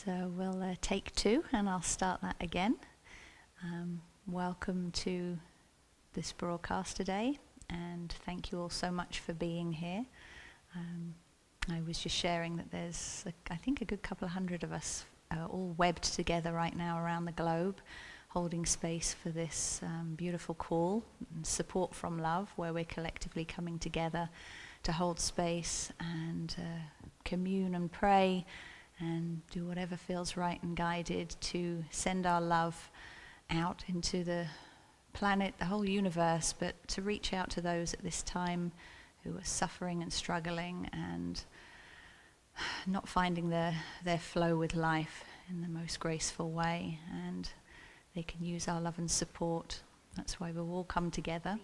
So we'll take two, and I'll start that again. Welcome to this broadcast today, and thank you all so much for being here. I was just sharing that there's, I think, a good couple of hundred of us all webbed together right now around the globe, holding space for this beautiful call and support from love, where we're collectively coming together to hold space and commune and pray and do whatever feels right and guided to send our love out into the planet, the whole universe, but to reach out to those at this time who are suffering and struggling and not finding their flow with life in the most graceful way. And they can use our love and support. That's why we'll all come together.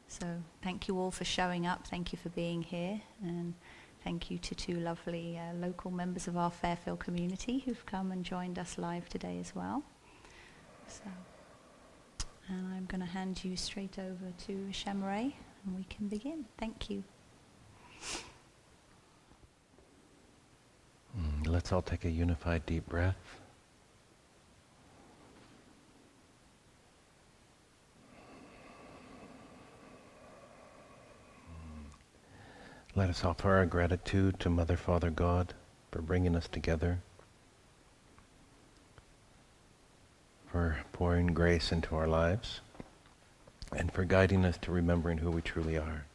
So thank you all for showing up. Thank you for being here. And thank you to two lovely local members of our Fairfield community who've come and joined us live today as well. So, and I'm going to hand you straight over to Shamaray, and we can begin. Thank you. Let's all take a unified deep breath. Let us offer our gratitude to Mother, Father, God for bringing us together, for pouring grace into our lives, and for guiding us to remembering who we truly are.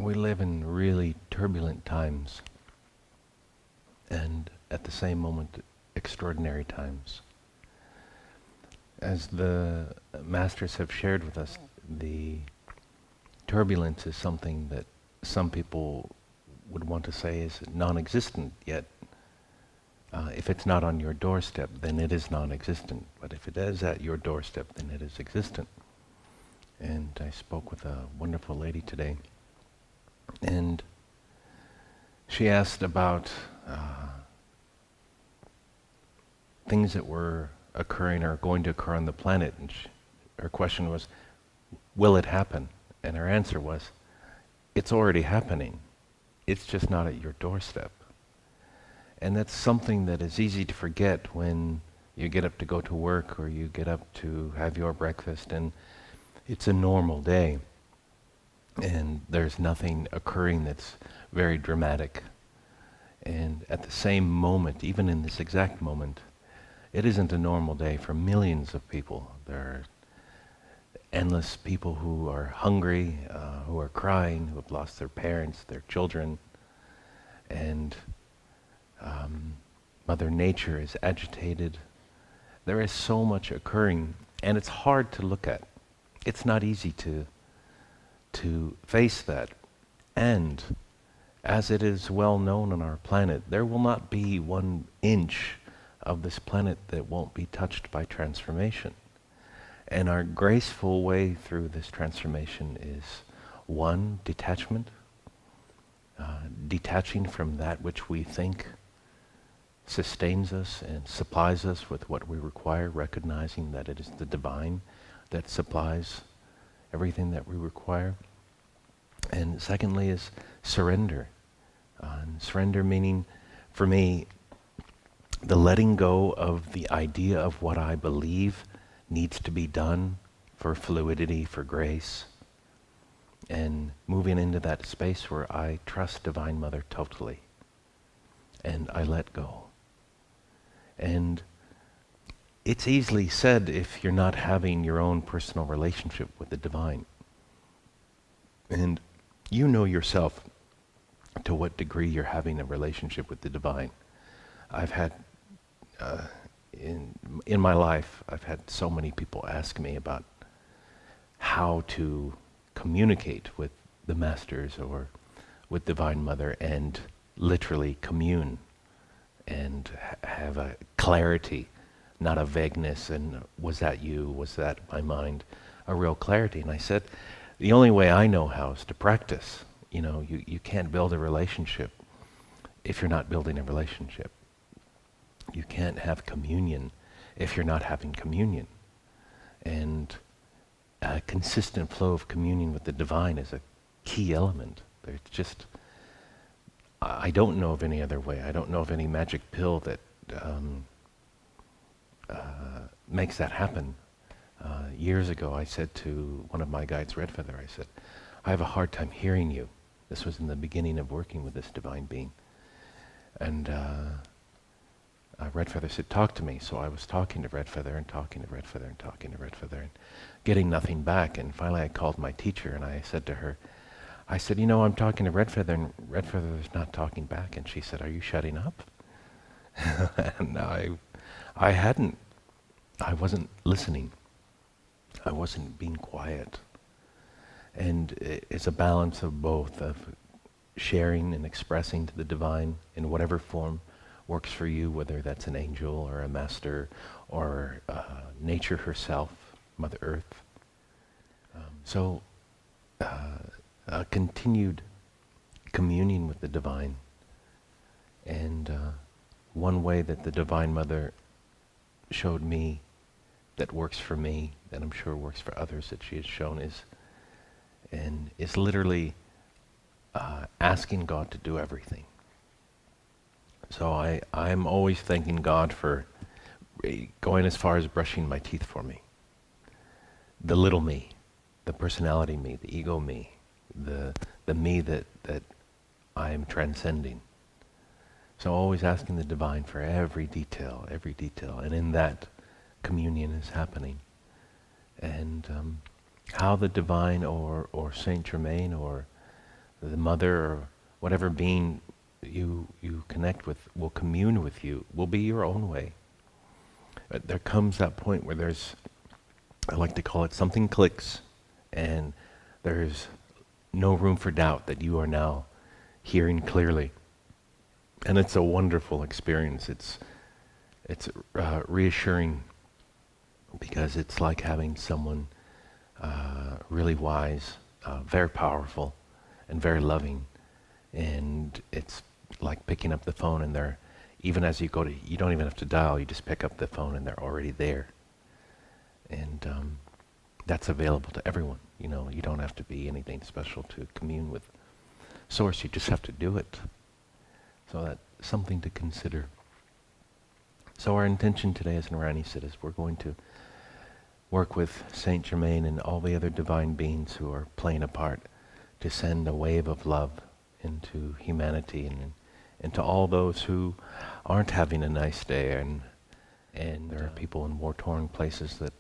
We live in really turbulent times, and at the same moment, extraordinary times. As the masters have shared with us, the turbulence is something that some people would want to say is non-existent, yet if it's not on your doorstep, then it is non-existent. But if it is at your doorstep, then it is existent. And I spoke with a wonderful lady today, and she asked about things that were occurring or going to occur on the planet. And her question was, will it happen? And her answer was, it's already happening. It's just not at your doorstep. And that's something that is easy to forget when you get up to go to work or you get up to have your breakfast and it's a normal day. And there's nothing occurring that's very dramatic. And at the same moment, even in this exact moment, it isn't a normal day for millions of people. There are endless people who are hungry, who are crying, who have lost their parents, their children. And Mother Nature is agitated. There is so much occurring, and it's hard to look at. It's not easy to face that. And as it is well known on our planet, there will not be 1 inch of this planet that won't be touched by transformation. And our graceful way through this transformation is 1, detachment, detaching from that which we think sustains us and supplies us with what we require, recognizing that it is the divine that supplies everything that we require. And secondly is surrender. And surrender meaning, for me, the letting go of the idea of what I believe needs to be done for fluidity, for grace, and moving into that space where I trust Divine Mother totally, and I let go. And it's easily said if you're not having your own personal relationship with the divine. And you know yourself to what degree you're having a relationship with the divine. I've had, in my life, I've had so many people ask me about how to communicate with the masters or with Divine Mother and literally commune and have a clarity, not a vagueness, and was that you, was that my mind, a real clarity. And I said, the only way I know how is to practice. You know, you can't build a relationship if you're not building a relationship. You can't have communion if you're not having communion. And a consistent flow of communion with the divine is a key element. There's just, I don't know of any other way. I don't know of any magic pill that makes that happen. Years ago, I said to one of my guides, Red Feather, I said, I have a hard time hearing you. This was in the beginning of working with this divine being. And Red Feather said, talk to me. So I was talking to Red Feather and talking to Red Feather and talking to Red Feather and getting nothing back. And finally I called my teacher and I said to her, I said, you know, I'm talking to Red Feather and Red Feather's not talking back. And she said, are you shutting up? And I hadn't. I wasn't listening. I wasn't being quiet. And it's a balance of both, of sharing and expressing to the divine in whatever form works for you, whether that's an angel or a master or nature herself, Mother Earth. So a continued communion with the divine. And one way that the Divine Mother showed me that works for me, that I'm sure works for others that she has shown is literally asking God to do everything. So I'm always thanking God for going as far as brushing my teeth for me. The little me, the personality me, the ego me, the me that I am transcending. So always asking the divine for every detail, and in that communion is happening. And how the divine or Saint Germain or the mother or whatever being you connect with will commune with you will be your own way. But there comes that point where there's, I like to call it, something clicks and there's no room for doubt that you are now hearing clearly. And it's a wonderful experience. It's reassuring because it's like having someone really wise, very powerful, and very loving. And it's like picking up the phone and they're, even as you go to, you don't even have to dial, you just pick up the phone and they're already there. And that's available to everyone. You know, you don't have to be anything special to commune with Source, you just have to do it. So that's something to consider. So our intention today, as Narani said, is we're going to work with Saint Germain and all the other divine beings who are playing a part to send a wave of love into humanity and into all those who aren't having a nice day, and there are people in war-torn places that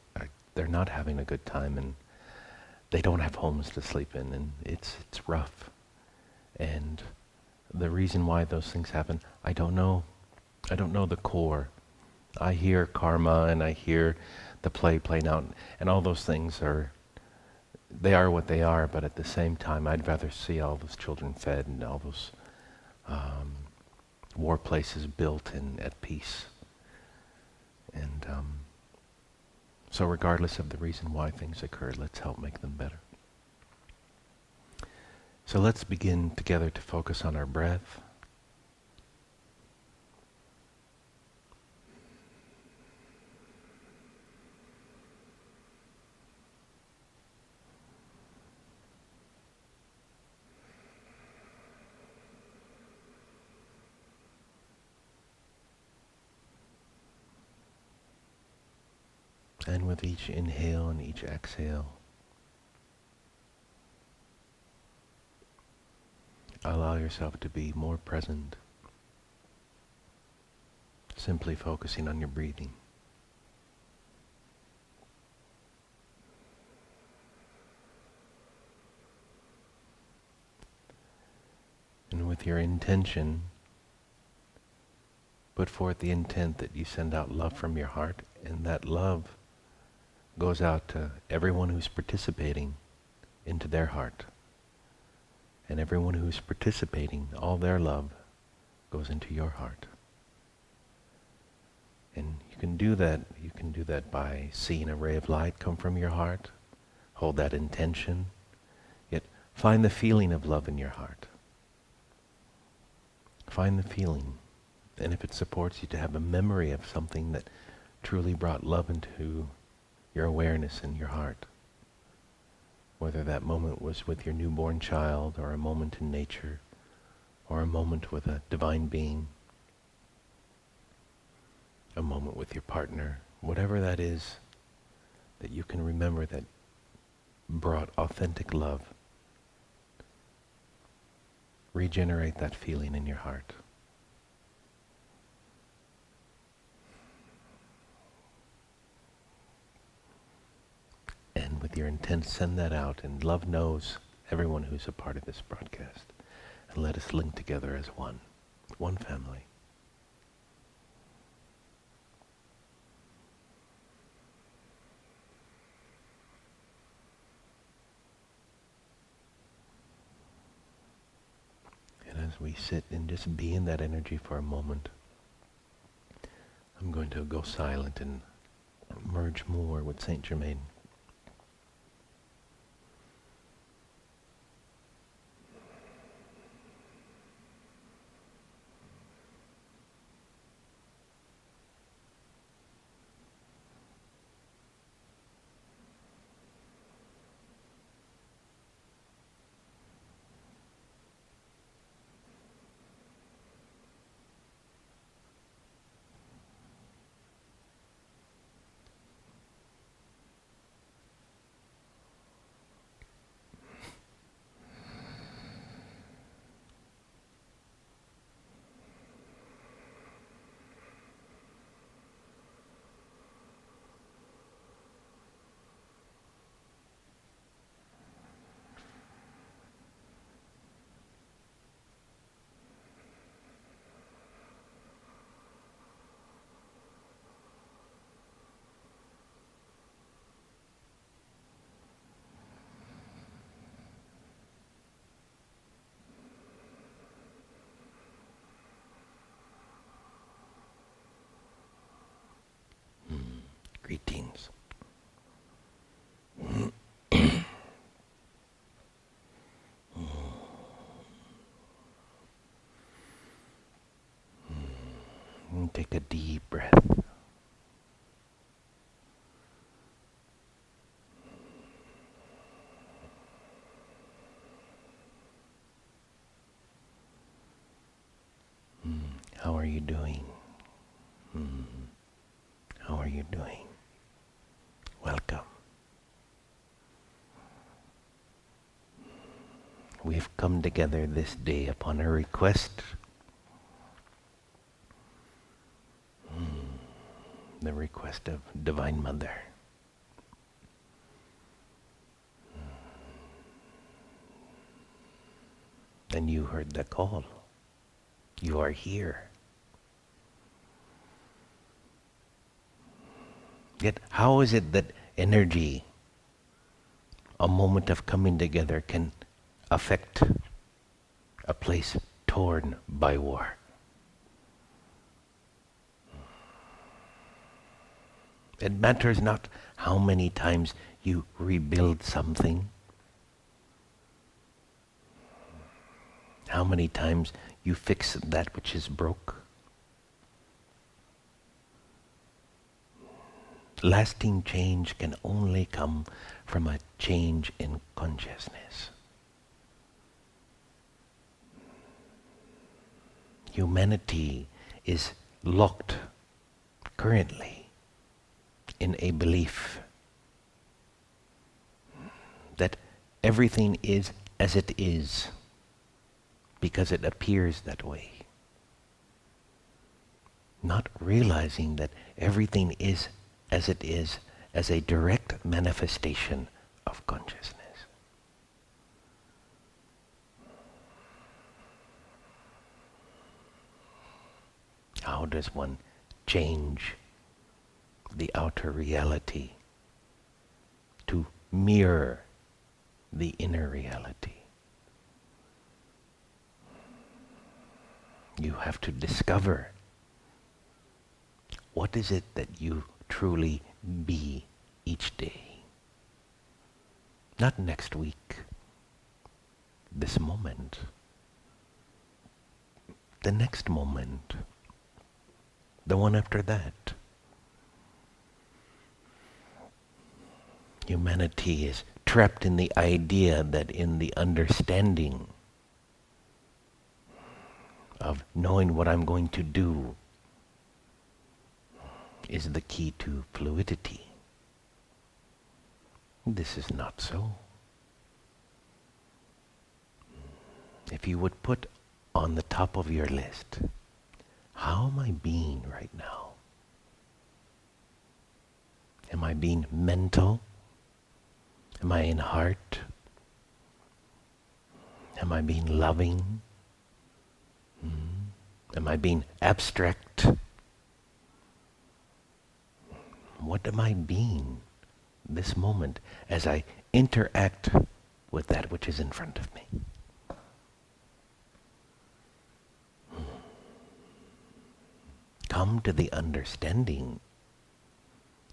they're not having a good time and they don't have homes to sleep in, and it's rough. And the reason why those things happen, I don't know. I don't know the core. I hear karma and I hear the play playing out, and all those things are what they are, but at the same time I'd rather see all those children fed and all those war places built and at peace. And so regardless of the reason why things occurred, let's help make them better. So let's begin together to focus on our breath. And with each inhale and each exhale, allow yourself to be more present, simply focusing on your breathing. And with with your intention, put forth the intent that you send out love from your heart, and that love goes out to everyone who's participating into their heart. And everyone who's participating, all their love goes into your heart. And you can do that by seeing a ray of light come from your heart, hold that intention, yet find the feeling of love in your heart. Find the feeling, and if it supports you to have a memory of something that truly brought love into your awareness in your heart, whether that moment was with your newborn child, or a moment in nature, or a moment with a divine being, a moment with your partner, whatever that is that you can remember that brought authentic love, regenerate that feeling in your heart. And with your intent, send that out, and love knows everyone who's a part of this broadcast. And let us link together as one family. And as we sit and just be in that energy for a moment, I'm going to go silent and merge more with Saint Germain. Greetings. Take a deep breath. How are you doing? How are you doing? Welcome. We've come together this day upon a request. The request of Divine Mother. And you heard the call. You are here. Yet how is it that energy, a moment of coming together, can affect a place torn by war? It matters not how many times you rebuild something, how many times you fix that which is broke. Lasting change can only come from a change in consciousness. Humanity is locked currently in a belief that everything is as it is because it appears that way. Not realizing that everything is as it is as a direct manifestation of consciousness. does one change the outer reality to mirror the inner reality? You have to discover what is it that you truly be each day. Not next week, this moment, the next moment, the one after that. Humanity is trapped in the idea that in the understanding of knowing what I'm going to do is the key to fluidity. This is not so. If you would put on the top of your list, how am I being right now? Am I being mental? Am I in heart? Am I being loving? Am I being abstract? What am I being this moment as I interact with that which is in front of me? Come to the understanding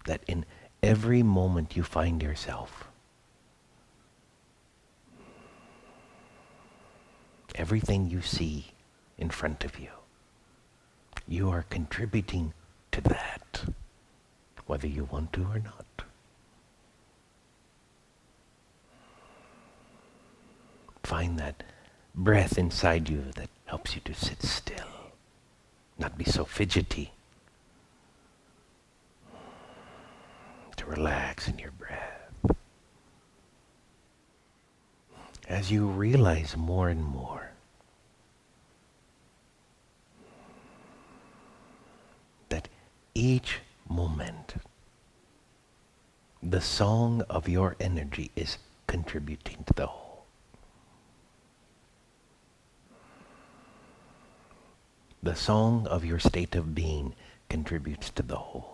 that in every moment you find yourself, everything you see in front of you, you are contributing to that, whether you want to or not. Find that breath inside you that helps you to sit still, not be so fidgety, to relax in your breath. As you realize more and more that each moment, the song of your energy is contributing to the whole. The song of your state of being contributes to the whole.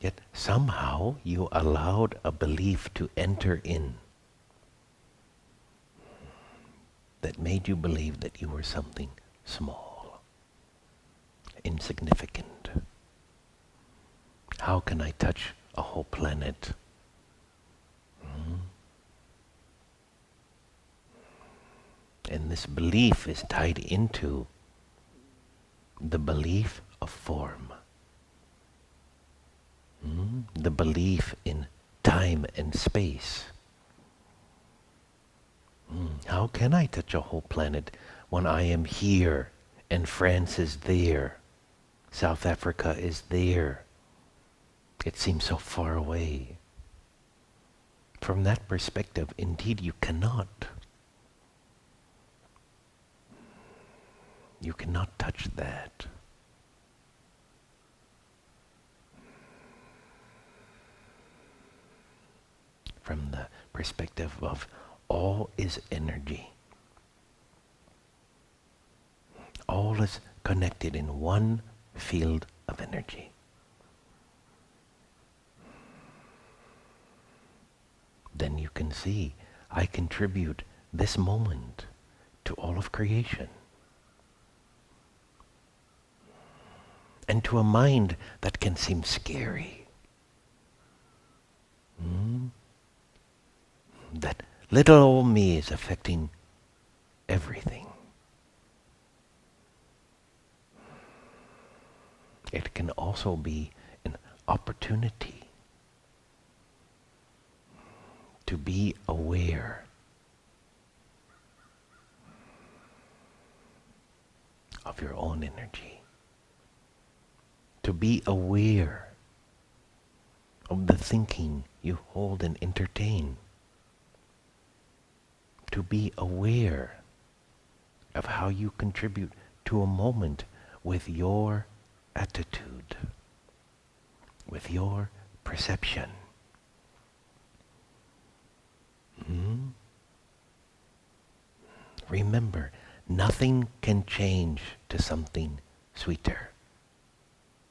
Yet somehow you allowed a belief to enter in that made you believe that you were something small, insignificant. How can I touch a whole planet? And this belief is tied into the belief of form. The belief in time and space. How can I touch a whole planet when I am here and France is there, South Africa is there? It seems so far away. From that perspective, indeed you cannot. You cannot touch that. From the perspective of all is energy. All is connected in one field of energy. Then you can see, I contribute this moment to all of creation. And to a mind that can seem scary. That little old me is affecting everything. It can also be an opportunity to be aware of your own energy. To be aware of the thinking you hold and entertain. To be aware of how you contribute to a moment with your attitude, with your perception. Remember, nothing can change to something sweeter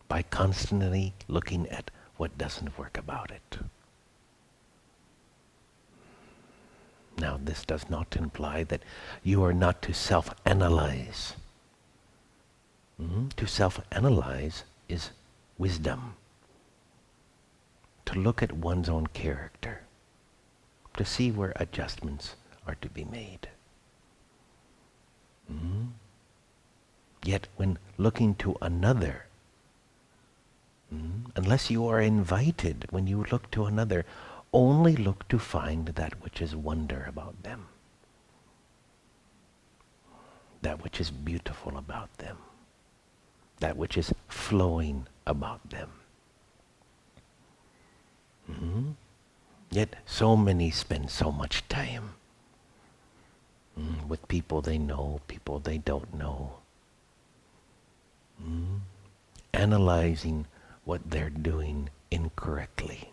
by constantly looking at what doesn't work about it. Now, this does not imply that you are not to self-analyze. To self-analyze is wisdom. To look at one's own character, to see where adjustments are to be made. Yet when looking to another, unless you are invited, when you look to another, only look to find that which is wonder about them, that which is beautiful about them, that which is flowing about them. Yet so many spend so much time with people they know, people they don't know, analyzing what they're doing incorrectly,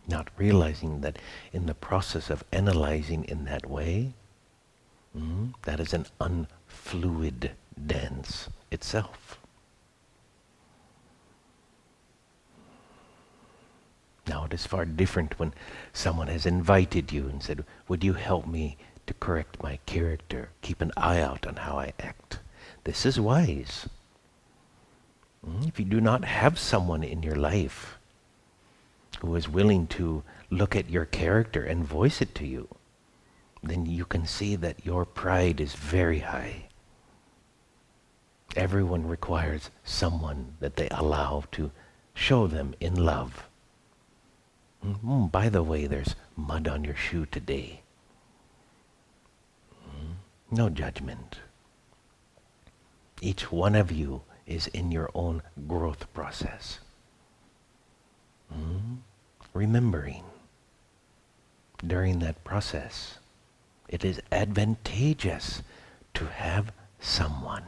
not realizing that in the process of analyzing in that way, that is an unfluid dance itself. Now, it is far different when someone has invited you and said, would you help me to correct my character, keep an eye out on how I act? This is wise. If you do not have someone in your life who is willing to look at your character and voice it to you, then you can see that your pride is very high. Everyone requires someone that they allow to show them in love. By the way, there's mud on your shoe today. No judgment. Each one of you is in your own growth process. Remembering, during that process, it is advantageous to have someone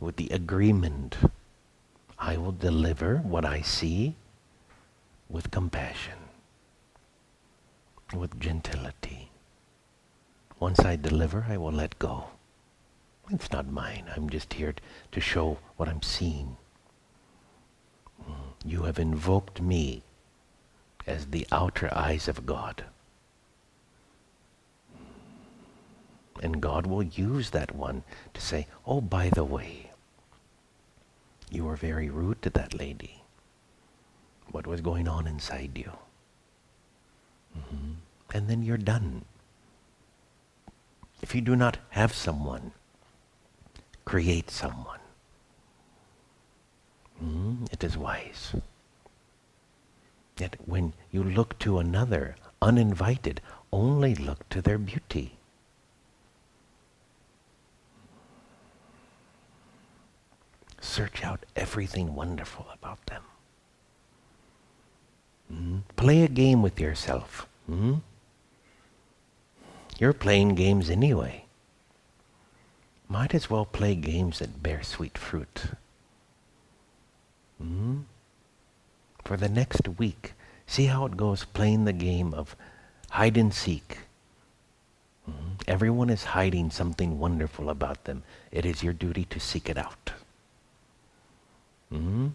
with the agreement, I will deliver what I see with compassion, with gentility. Once I deliver, I will let go. It's not mine. I'm just here to show what I'm seeing. You have invoked me as the outer eyes of God. And God will use that one to say, oh, by the way, you were very rude to that lady. What was going on inside you? And then you're done. If you do not have someone, create someone. It is wise. Yet when you look to another, uninvited, only look to their beauty. Search out everything wonderful about them. Play a game with yourself. You're playing games anyway. Might as well play games that bear sweet fruit. For the next week, see how it goes playing the game of hide and seek. Everyone is hiding something wonderful about them. It is your duty to seek it out. And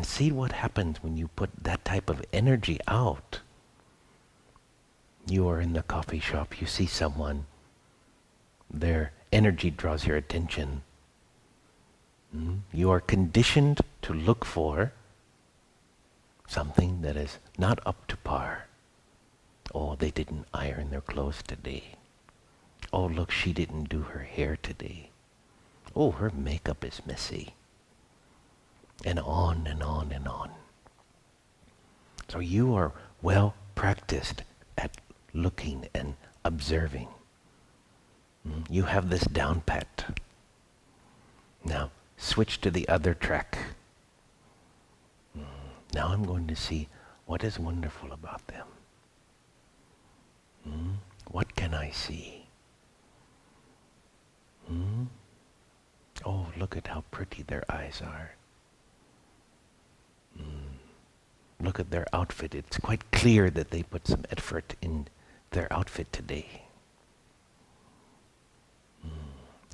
see what happens when you put that type of energy out. You are in the coffee shop, you see someone, their energy draws your attention. You are conditioned to look for something that is not up to par. Oh, they didn't iron their clothes today. Oh, look, she didn't do her hair today. Oh, her makeup is messy. And on and on and on. So you are well practiced at looking and observing. You have this down pat. Now, switch to the other track. Now I'm going to see what is wonderful about them. What can I see? Oh, look at how pretty their eyes are. look at their outfit. It's quite clear that they put some effort in their outfit today.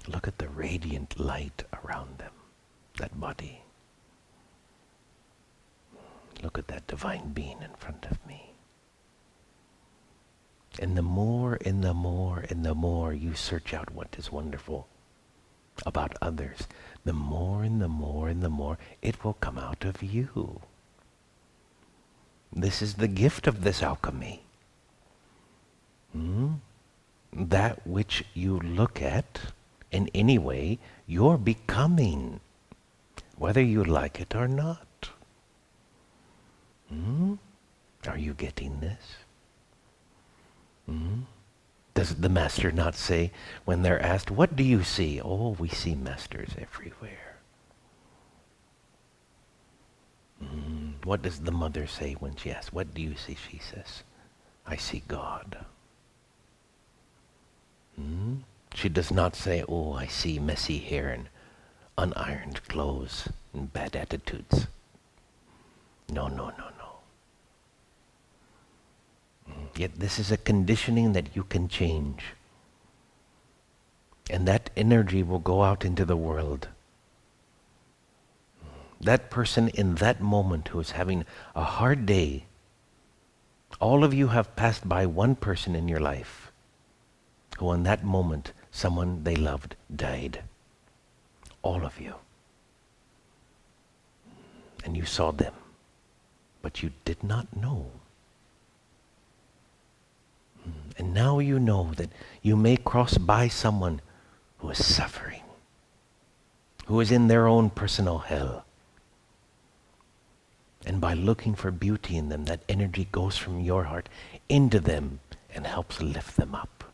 Look at the radiant light around them, that body. Look at that divine being in front of me. And the more and the more and the more you search out what is wonderful about others, the more and the more and the more it will come out of you. This is the gift of this alchemy. That which you look at, in any way, you're becoming, whether you like it or not. Are you getting this? Does the master not say, when they're asked, what do you see? Oh, we see masters everywhere. What does the mother say when she asks, what do you see? She says, I see God. She does not say, oh, I see messy hair and unironed clothes and bad attitudes. No, no, no, no. Yet this is a conditioning that you can change. And that energy will go out into the world. That person in that moment who is having a hard day, all of you have passed by one person in your life who in that moment, someone they loved died. All of you. And you saw them, but you did not know. And now you know that you may cross by someone who is suffering, who is in their own personal hell. And by looking for beauty in them, that energy goes from your heart into them and helps lift them up.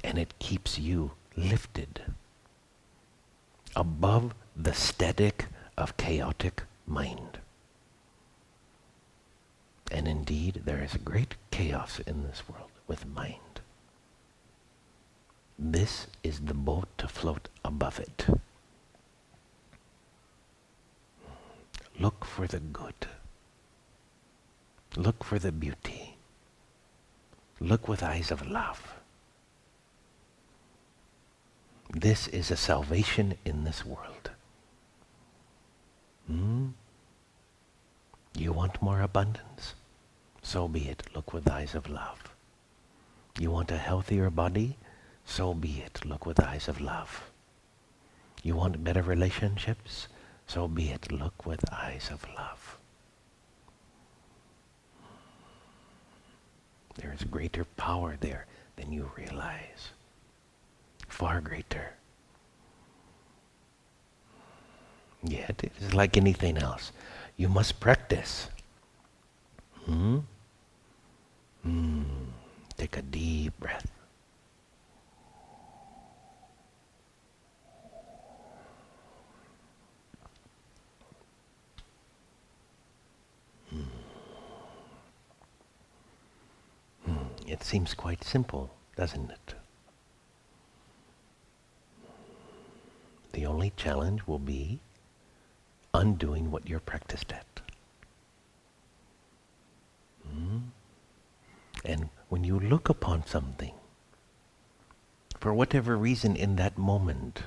And it keeps you lifted above the static of chaotic mind. And indeed, there is a great chaos in this world with mind. This is the boat to float above it. Look for the good. Look for the beauty. Look with eyes of love. This is a salvation in this world. You want more abundance? So be it. Look with eyes of love. You want a healthier body? So be it. Look with eyes of love. You want better relationships? So be it. Look with eyes of love. There is greater power there than you realize. Far greater. Yet it is like anything else. You must practice. Take a deep breath. It seems quite simple, doesn't it? The only challenge will be undoing what you're practiced at. And when you look upon something, for whatever reason in that moment,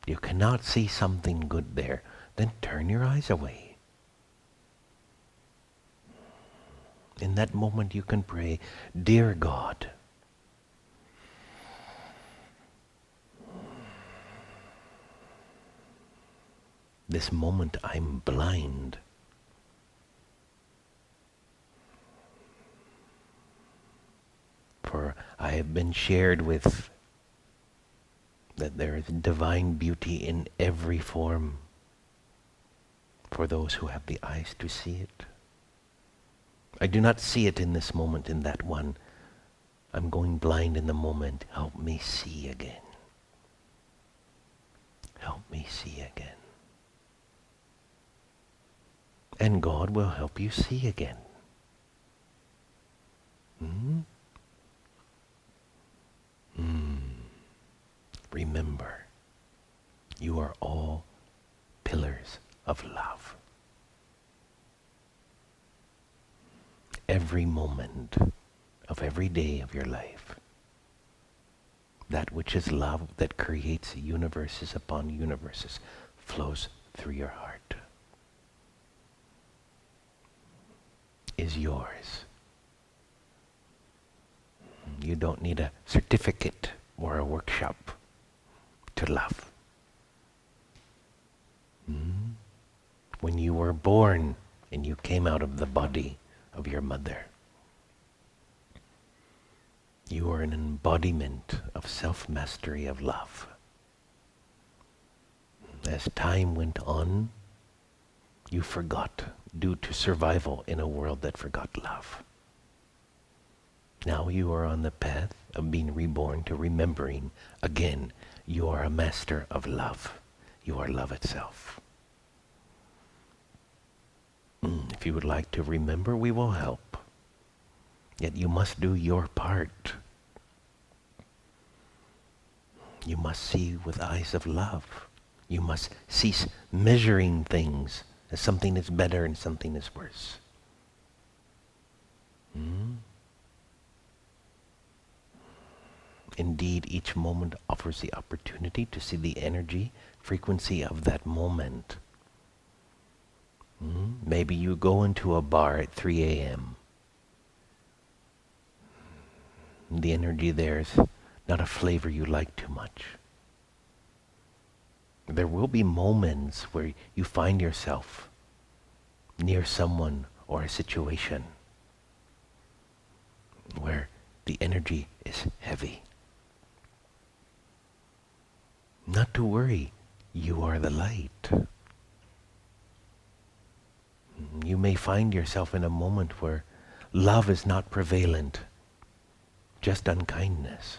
you cannot see something good there, then turn your eyes away. In that moment you can pray, Dear God, this moment I'm blind. For I have been shared with that there is divine beauty in every form for those who have the eyes to see it. I do not see it in this moment in that one. I'm going blind in the moment. Help me see again. Help me see again. And God will help you see again. Remember, you are all pillars of love. every moment of every day of your life. That which is love that creates universes upon universes flows through your heart, is yours. You don't need a certificate or a workshop to love. When you were born and you came out of the body of your mother, you were an embodiment of self-mastery of love. As time went on, you forgot due to survival in a world that forgot love. Now you are on the path of being reborn to remembering again. You are a master of love. You are love itself. If you would like to remember, we will help. Yet you must do your part. You must see with eyes of love. You must cease measuring things as something is better and something is worse. Indeed, each moment offers the opportunity to see the energy, frequency of that moment. Maybe you go into a bar at 3 a.m. The energy there is not a flavor you like too much. There will be moments where you find yourself near someone or a situation where the energy is heavy. Not to worry, you are the light. You may find yourself in a moment where love is not prevalent, just unkindness.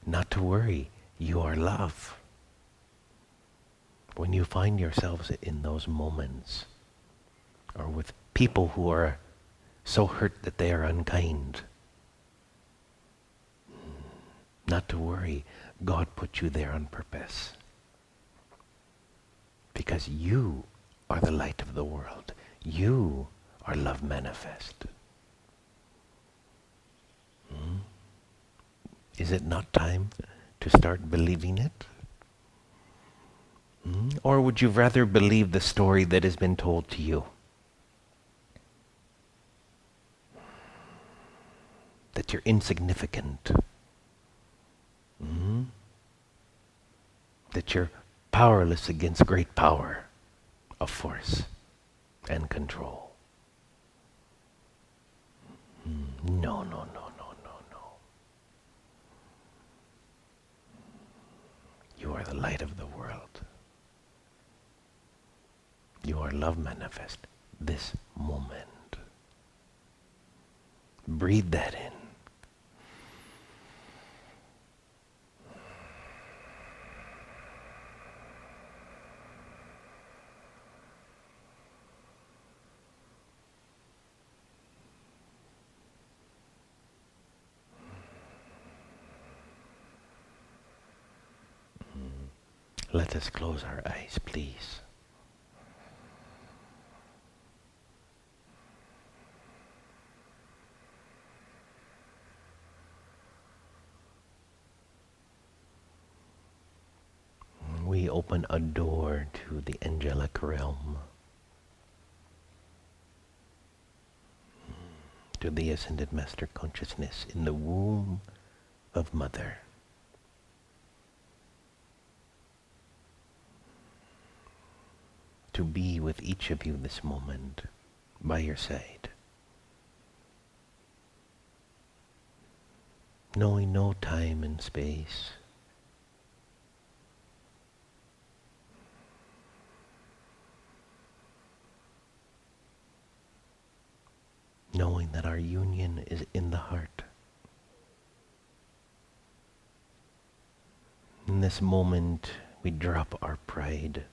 Not to worry, you are love. When you find yourselves in those moments, or with people who are so hurt that they are unkind, not to worry, God put you there on purpose. Because you are the light of the world. You are love manifest. Is it not time to start believing it? Or would you rather believe the story that has been told to you? That you're insignificant. That you're powerless against great power of force and control. No, no, no, no, no, no. You are the light of the world. You are love manifest this moment. Breathe that in. Let us close our eyes, please. We open a door to the angelic realm, to the Ascended Master Consciousness in the womb of Mother. To be with each of you this moment, by your side. Knowing no time and space. Knowing that our union is in the heart. In this moment, we drop our pride.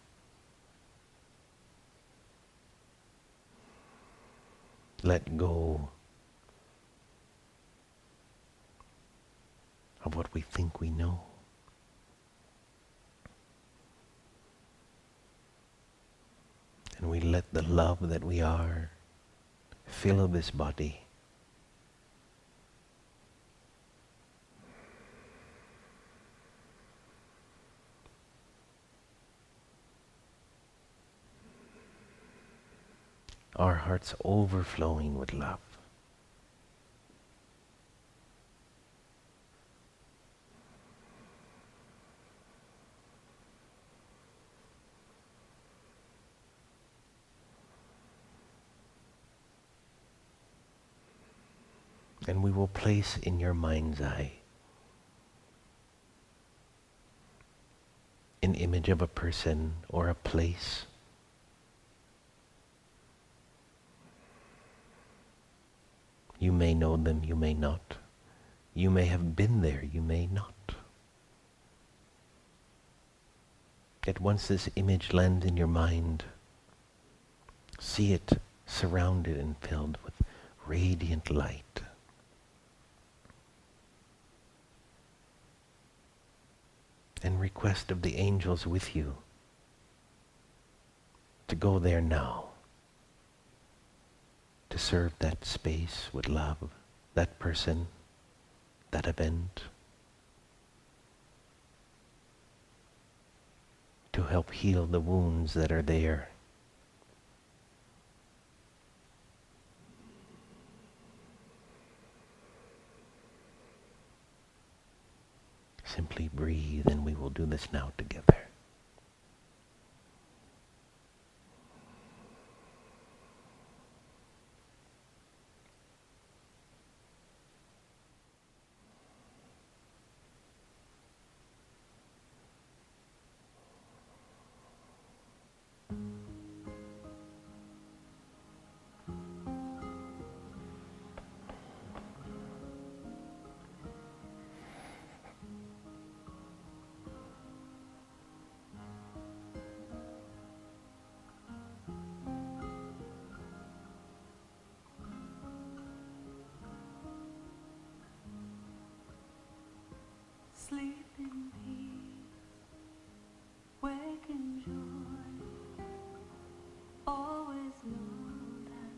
Let go of what we think we know. And we let the love that we are fill this body our hearts overflowing with love. And we will place in your mind's eye an image of a person or a place. You may know them, you may not. You may have been there, you may not. Yet once this image lands in your mind, see it surrounded and filled with radiant light. And request of the angels with you to go there now, to serve that space with love, that person, that event, to help heal the wounds that are there. Simply breathe, and we will do this now together. Sleep in peace, wake in joy, always know that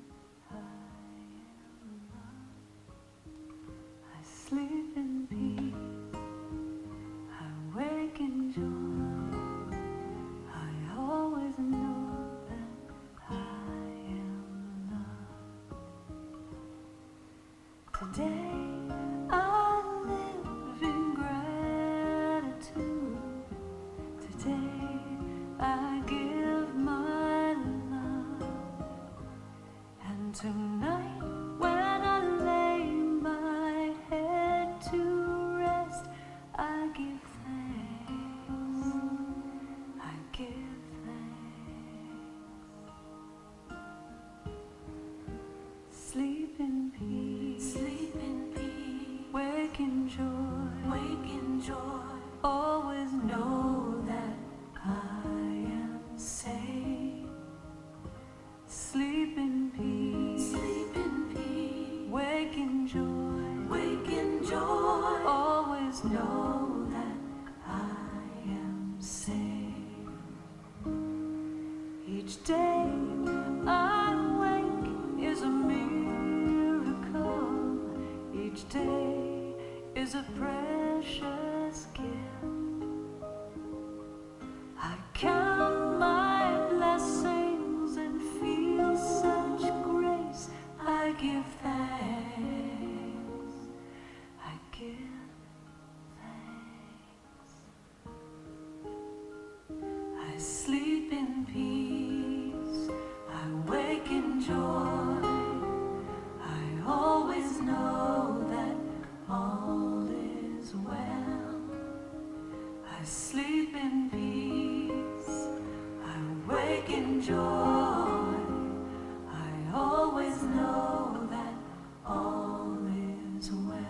I am loved. I sleep in peace, I wake in joy, I always know that I am loved. Today I live in gratitude. Today I give my love. And tonight when I lay my head to rest, I give thanks. I give thanks. Sleep in peace. Sleep in peace. Wake in joy. Wake in joy. Always know that I am safe. Sleep in peace. Sleep in peace. Wake in joy. Wake in joy. Always know that I am safe. Each day I wake is a miracle. Each day is a precious gift. I count my blessings and feel such grace. I give thanks. I give thanks. I sleep in peace. I wake in joy. I always know that all is well. I sleep in peace. I wake in joy. I always know that all is well.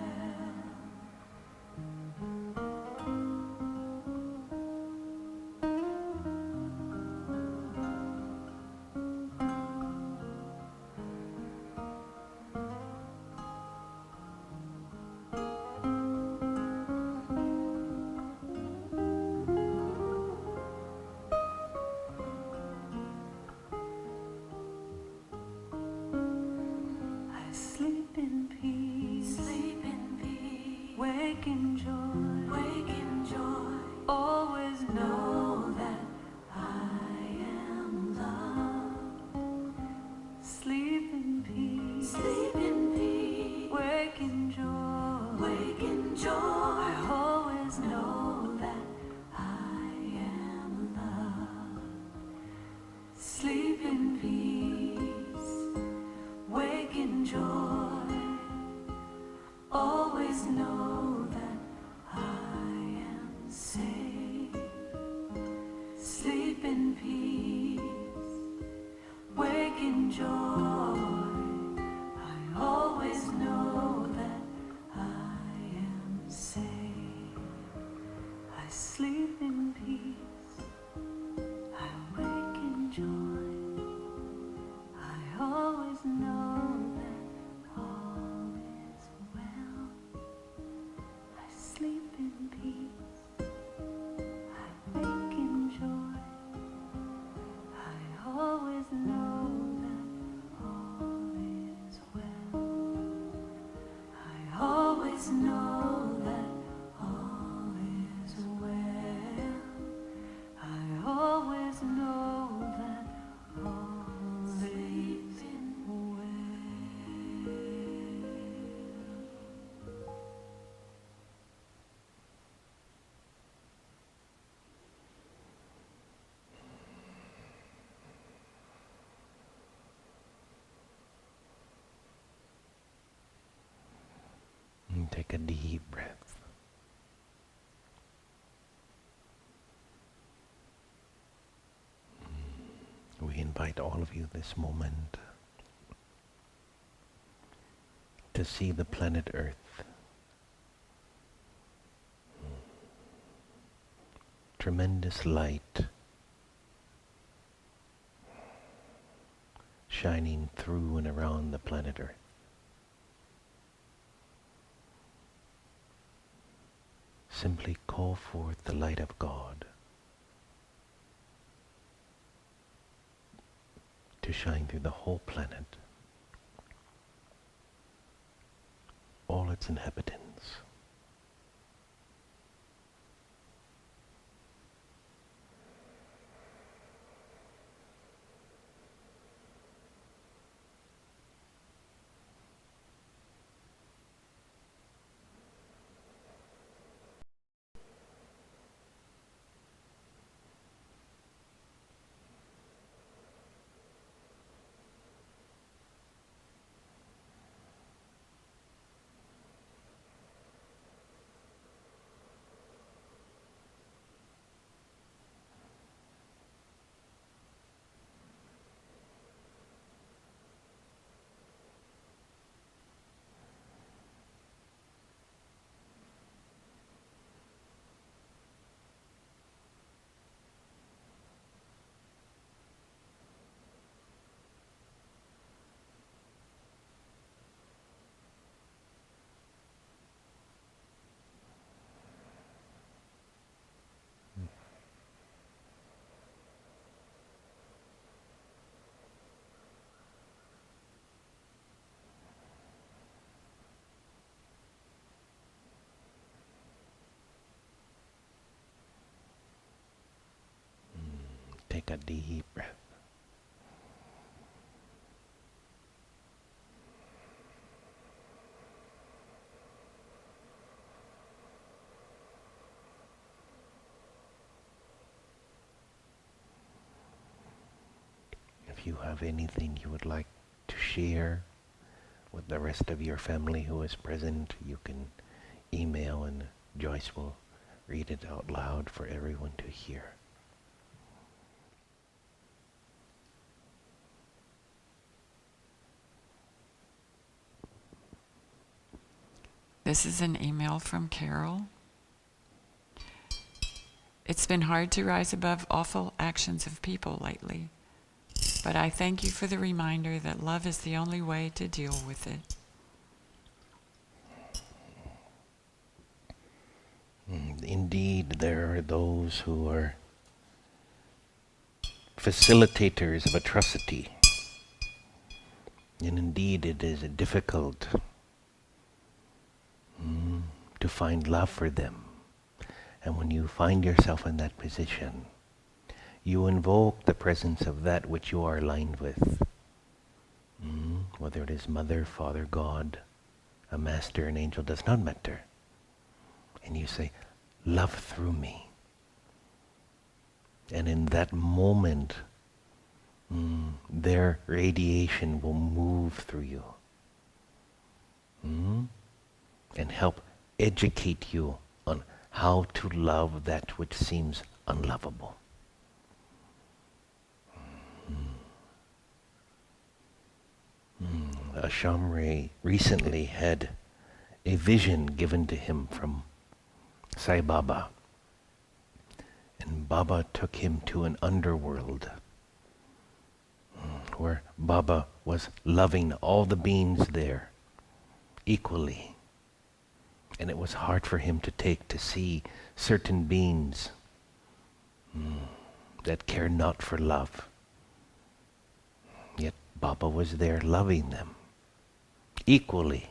Sleep in peace, wake in joy. Always know that I am safe. Sleep in peace, wake in joy. I always know that I am safe. I sleep in peace, I wake in joy. I always know that all is well. I sleep in peace, I wake in joy. I always know that all is well. I always know that all is well. I always know that all is well. And take a deep breath. We invite all of you this moment to see the planet Earth. Tremendous light shining through and around the planet Earth. Simply call forth the light of God to shine through the whole planet, all its inhabitants. Take a deep breath. If you have anything you would like to share with the rest of your family who is present, you can email and Joyce will read it out loud for everyone to hear. This is an email from Carol. It's been hard to rise above awful actions of people lately, but I thank you for the reminder that love is the only way to deal with it. Indeed, there are those who are facilitators of atrocity. And indeed, it is difficult to find love for them. And when you find yourself in that position, you invoke the presence of that which you are aligned with. Whether it is Mother, Father, God, a master, an angel, does not matter. And you say, love through me. And in that moment, their radiation will move through you. And help educate you on how to love that which seems unlovable. Shamre recently had a vision given to him from Sai Baba. And Baba took him to an underworld where Baba was loving all the beings there equally. And it was hard for him to see certain beings that cared not for love. Yet Baba was there loving them equally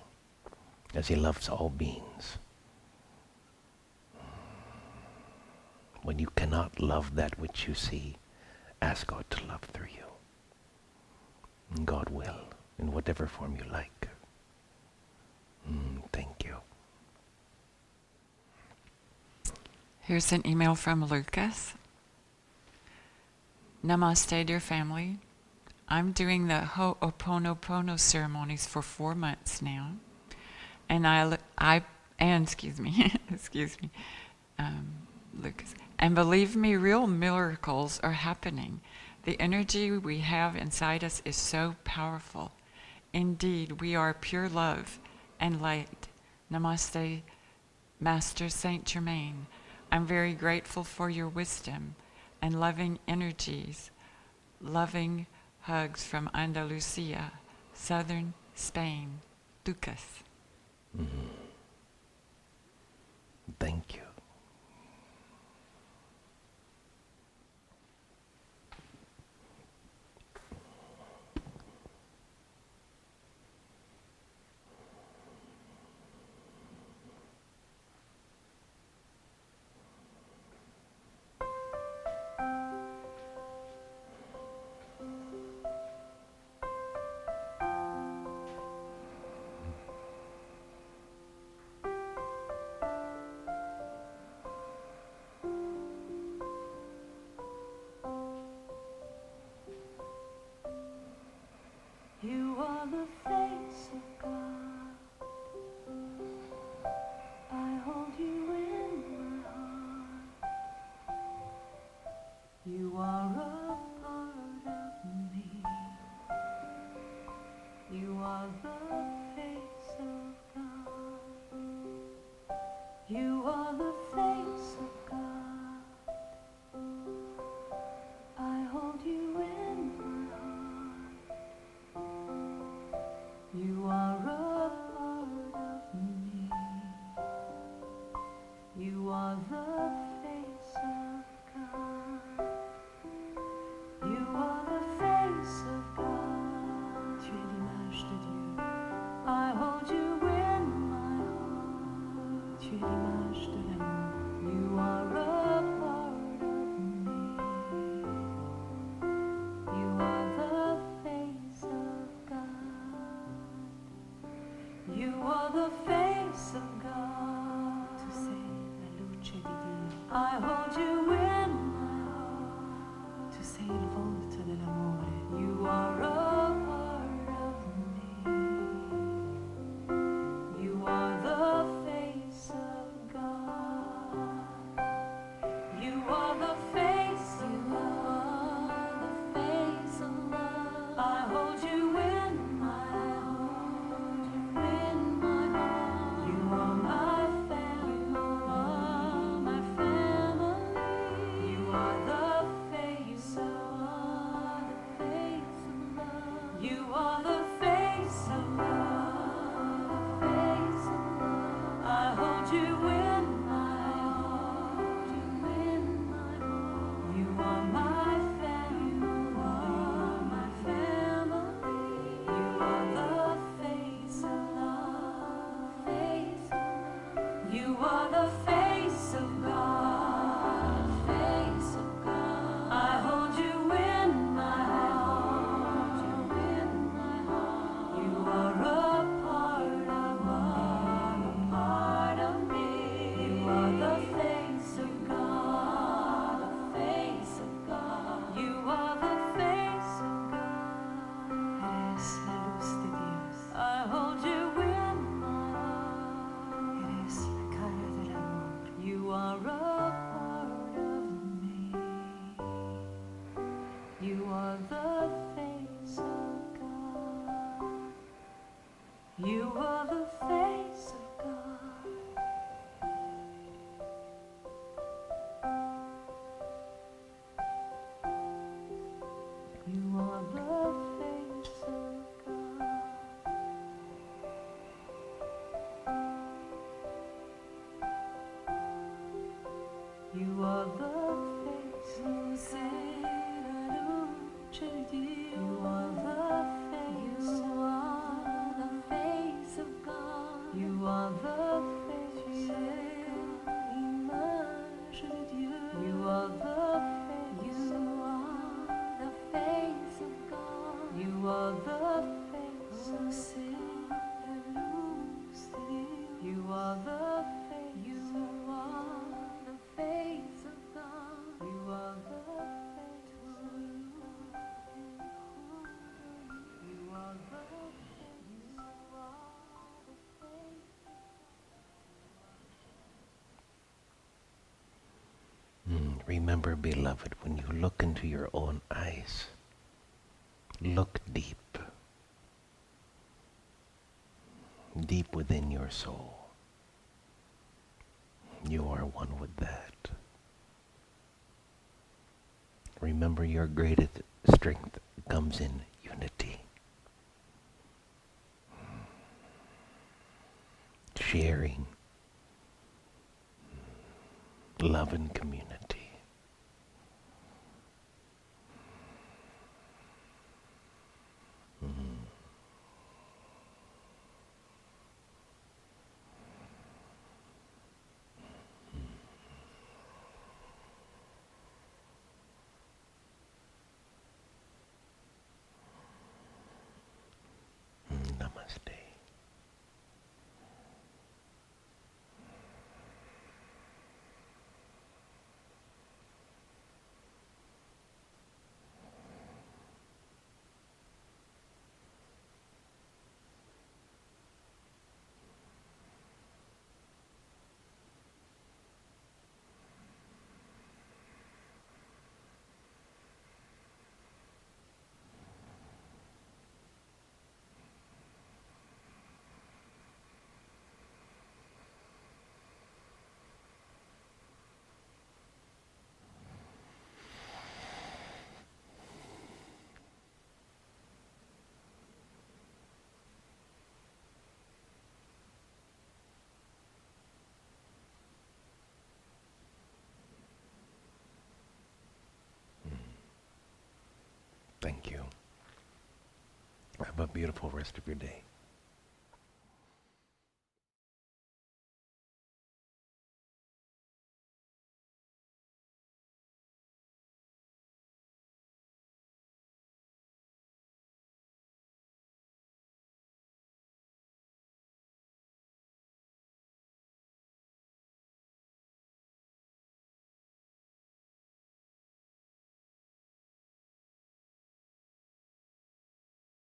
as he loves all beings. When you cannot love that which you see, ask God to love through you. And God will, in whatever form you like. Thank you. Here's an email from Lucas. Namaste, dear family. I'm doing the Ho'oponopono ceremonies for 4 months now, and Lucas. And believe me, real miracles are happening. The energy we have inside us is so powerful. Indeed, we are pure love and light. Namaste, Master Saint Germain. I'm very grateful for your wisdom and loving energies. Loving hugs from Andalusia, southern Spain. Lucas. Thank you. You are the face of God. I hold you in my heart. You are a part of me. You are the face of God. You are the face of God. I hold you in my heart. You are a part of me. You are the face of God. You are the face of God. Tu es l'image de Dieu. I hold you in my heart. Tu es l'image de l'amour. You are a part of me. You are the face of God. You are the face of God. Tu sei la luce di Dio. I hold you in my heart. Tu sei il volto dell'amore. You are a part of me. You are the face of God. You are the face of God. The face of love. I hold you in my heart. In my heart. You are my family. You are my family. You are the face of love. The face of love. You are the face of love. The face of love. I hold you in my heart. In my heart. You are my family. You are my family. You are the face of love. Face of love. You are the face of God. Face of God. I hold you in my heart. In my the face of God. You are the face of God. You are the face of God. You are the face of God. You are the face. You are the face of God. You are the face of God. Image de Dieu. You are the face. You are the face of God. You are the face of God. You are the face. You are the face of God. You are the face. You are the face. You are the face. Remember, beloved, when you look into your own eyes, look deep, deep within your soul. You are one with that. Remember, your greatest strength comes in unity. Sharing love and community. Namaste. Thank you. Have a beautiful rest of your day.